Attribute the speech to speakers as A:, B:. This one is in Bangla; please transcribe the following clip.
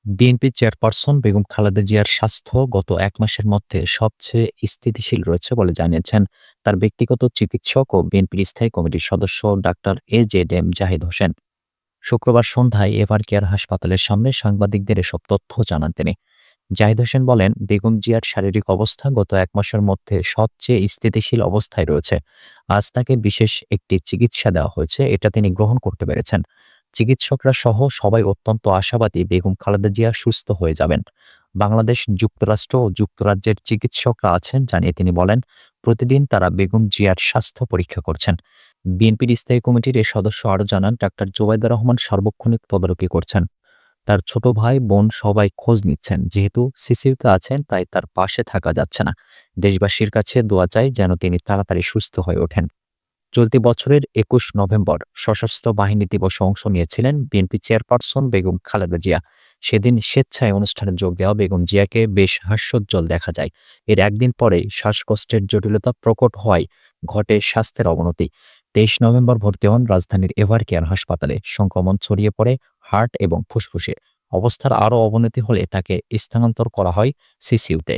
A: বিএনপি চেয়ারপারসন বেগম খালেদা জিয়ার স্বাস্থ্য গত ১ মাসের মধ্যে সবচেয়ে স্থিতিশীল রয়েছে বলে জানিয়েছেন তার ব্যক্তিগত চিকিৎসক ও বিএনপির স্থায়ী কমিটির সদস্য ডাক্তার এজেডএম জাহিদ হোসেন। শুক্রবার সন্ধ্যায় এভার কেয়ার হাসপাতালের সামনে সাংবাদিকদের এসব তথ্য জানান তিনি। জাহিদ হোসেন বলেন, বেগম জিয়ার শারীরিক অবস্থা গত ১ মাসের মধ্যে সবচেয়ে স্থিতিশীল অবস্থায় রয়েছে। আজ তাকে বিশেষ একটি চিকিৎসা দেওয়া হয়েছে, এটা তিনি গ্রহণ করতে পেরেছেন। চিকিৎসকরা সহ সবাই অত্যন্ত আশাবাদী বেগম খালেদা জিয়া সুস্থ হয়ে যাবেন। বাংলাদেশ, যুক্তরাষ্ট্র ও যুক্তরাজ্যের চিকিৎসকরা আছেন জানিয়ে তিনি বলেন, প্রতিদিন তারা বেগম জিয়ার স্বাস্থ্য পরীক্ষা করছেন। বিএনপির স্থায়ী কমিটির এ সদস্য আরও জানান, ডাক্তার জোবাইদা রহমান সার্বক্ষণিক তদারকি করছেন। তার ছোট ভাই, বোন সবাই খোঁজ নিচ্ছেন। যেহেতু সিসিউতে আছেন তাই তার পাশে থাকা যাচ্ছে না। দেশবাসীর কাছে দোয়া চাই যেন তিনি তাড়াতাড়ি সুস্থ হয়ে ওঠেন। চলতি বছরের ২১ নভেম্বর সশস্ত্র বাহিনী দিবসে অংশ নিয়েছিলেন বিএনপি চেয়ারপারসন বেগম খালেদা জিয়া। সেদিন স্বেচ্ছায় অনুষ্ঠানে যোগ দেওয়া বেগম জিয়াকে বেশ হাস্যোজ্জ্বল দেখা যায়। এর একদিন পরেই শ্বাসকষ্টের জটিলতা প্রকট হওয়ায় ঘটে স্বাস্থ্যের অবনতি। ২৩ নভেম্বর ভর্তি হন রাজধানীর এভার কেয়ার হাসপাতালে। সংক্রমণ ছড়িয়ে পড়ে হার্ট এবং ফুসফুসে। অবস্থার আরও অবনতি হলে তাকে স্থানান্তর করা হয় সিসিউতে।